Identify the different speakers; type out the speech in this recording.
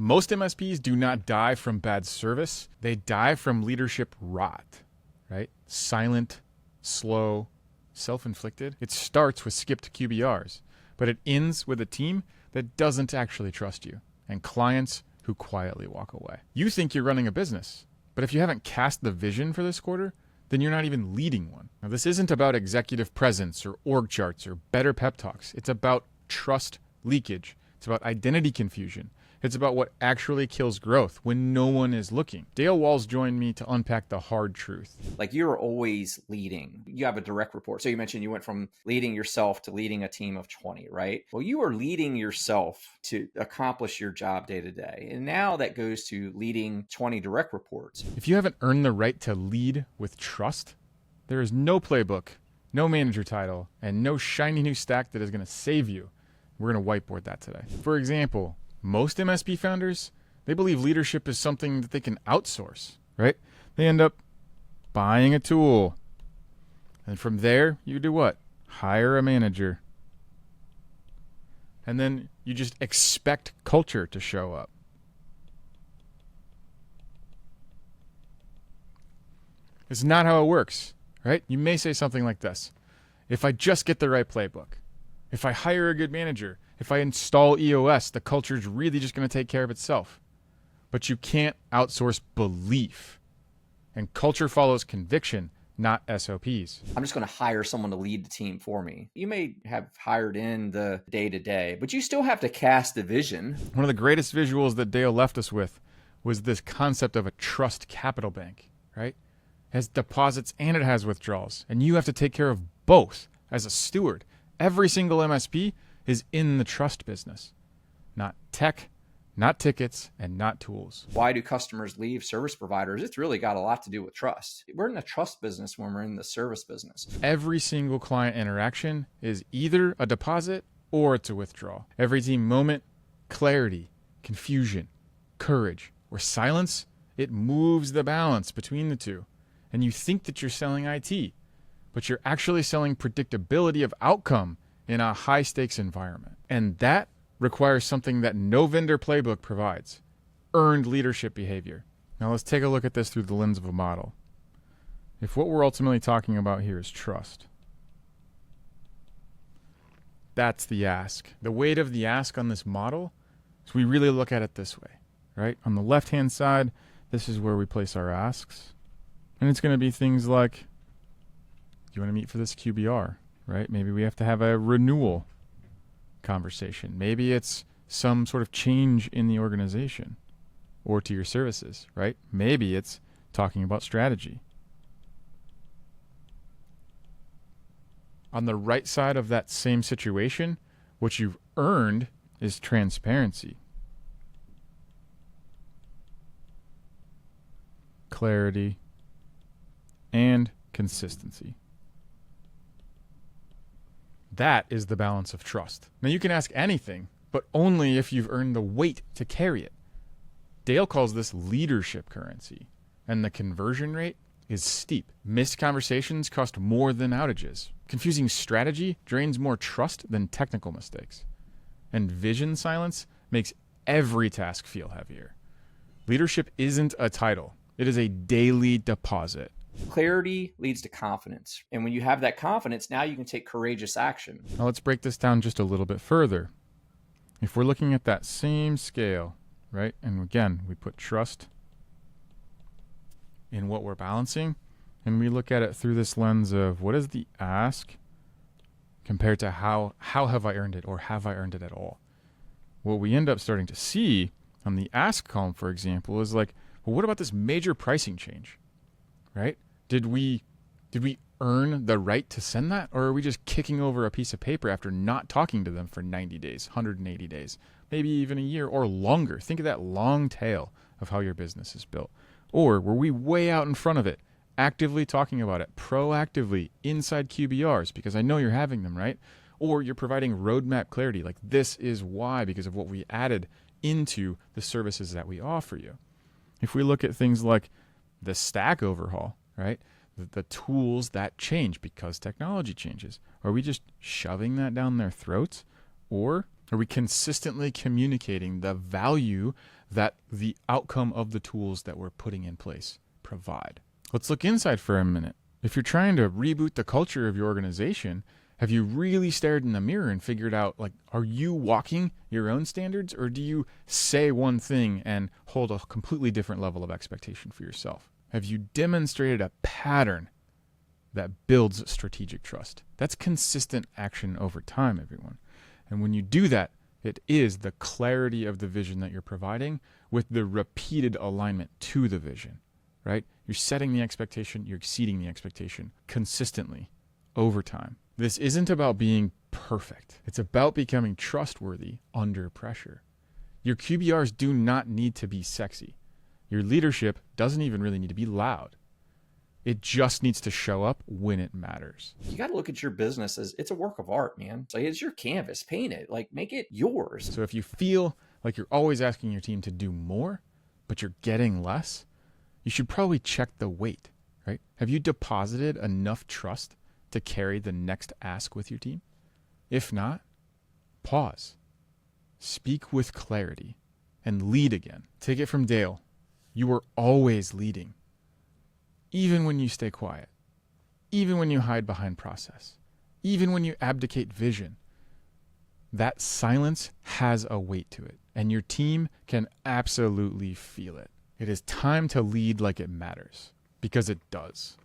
Speaker 1: Most MSPs do not die from bad service. They die from leadership rot, right? Silent, slow, self-inflicted. It starts with skipped QBRs, but it ends with a team that doesn't actually trust you and clients who quietly walk away. You think you're running a business, but if you haven't cast the vision for this quarter, then you're not even leading one. Now, this isn't about executive presence or org charts or better pep talks. It's about trust leakage. It's about identity confusion. It's about what actually kills growth when no one is looking. Dale Walls joined me to unpack the hard truth.
Speaker 2: Like, you're always leading. You have a direct report. So you mentioned you went from leading yourself to leading a team of 20, right? Well, you are leading yourself to accomplish your job day to day. And now that goes to leading 20 direct reports.
Speaker 1: If you haven't earned the right to lead with trust, there is no playbook, no manager title, and no shiny new stack that is going to save you. We're going to whiteboard that today. For example, most MSP founders, they believe leadership is something that they can outsource, right? They end up buying a tool. And from there, you do what? Hire a manager. And then you just expect culture to show up. It's not how it works, right? You may say something like this. If I just get the right playbook, if I hire a good manager, if I install EOS, the culture is really just going to take care of itself. But you can't outsource belief. And culture follows conviction, not SOPs.
Speaker 2: I'm just going to hire someone to lead the team for me. You may have hired in the day-to-day, but you still have to cast the vision.
Speaker 1: One of the greatest visuals that Dale left us with was this concept of a trust capital bank, right? It has deposits and it has withdrawals. And you have to take care of both as a steward. Every single MSP is in the trust business, not tech, not tickets, and not tools.
Speaker 2: Why do customers leave service providers? It's really got a lot to do with trust. We're in the trust business when we're in the service business.
Speaker 1: Every single client interaction is either a deposit or it's a withdrawal. Every team moment, clarity, confusion, courage, or silence, it moves the balance between the two. And you think that you're selling IT, but you're actually selling predictability of outcome in a high-stakes environment. And that requires something that no vendor playbook provides: earned leadership behavior. Now let's take a look at this through the lens of a model. If what we're ultimately talking about here is trust, that's the ask. The weight of the ask on this model is we really look at it this way, right? On the left-hand side, this is where we place our asks. And it's going to be things like, do you want to meet for this QBR? Right? Maybe we have to have a renewal conversation. Maybe it's some sort of change in the organization or to your services, right? Maybe it's talking about strategy. On the right side of that same situation, what you've earned is transparency, clarity, and consistency. That is the balance of trust. Now, you can ask anything, but only if you've earned the weight to carry it. Dale calls this leadership currency, and the conversion rate is steep. Missed conversations cost more than outages. Confusing strategy drains more trust than technical mistakes. And vision silence makes every task feel heavier. Leadership isn't a title. It is a daily deposit.
Speaker 2: Clarity leads to confidence. And when you have that confidence, now you can take courageous action.
Speaker 1: Now let's break this down just a little bit further. If we're looking at that same scale, right? And again, we put trust in what we're balancing, and we look at it through this lens of what is the ask compared to how have I earned it, or have I earned it at all? What we end up starting to see on the ask column, for example, is like, well, what about this major pricing change, right? Did we earn the right to send that, or are we just kicking over a piece of paper after not talking to them for 90 days, 180 days, maybe even a year or longer? Think of that long tail of how your business is built. Or were we way out in front of it, actively talking about it, proactively inside QBRs, because I know you're having them, right? Or you're providing roadmap clarity, like this is why, because of what we added into the services that we offer you. If we look at things like the stack overhaul, right? The tools that change because technology changes. Are we just shoving that down their throats? Or Are we consistently communicating the value that the outcome of the tools that we're putting in place provide? Let's look inside for a minute. If you're trying to reboot the culture of your organization, have you really stared in the mirror and figured out, like, are you walking your own standards, or do you say one thing and hold a completely different level of expectation for yourself? Have you demonstrated a pattern that builds strategic trust? That's consistent action over time, everyone. And when you do that, it is the clarity of the vision that you're providing with the repeated alignment to the vision, right? You're setting the expectation, you're exceeding the expectation consistently over time. This isn't about being perfect. It's about becoming trustworthy under pressure. Your QBRs do not need to be sexy. Your leadership doesn't even really need to be loud. It just needs to show up when it matters.
Speaker 2: You got to look at your business as it's a work of art, man. So it's your canvas, paint it, like make it yours.
Speaker 1: So if you feel like you're always asking your team to do more, but you're getting less, you should probably check the weight, right? Have you deposited enough trust to carry the next ask with your team? If not, pause, speak with clarity, and lead again. Take it from Dale. You are always leading. Even when you stay quiet, even when you hide behind process, even when you abdicate vision, that silence has a weight to it, and your team can absolutely feel it. It is time to lead like it matters, because it does.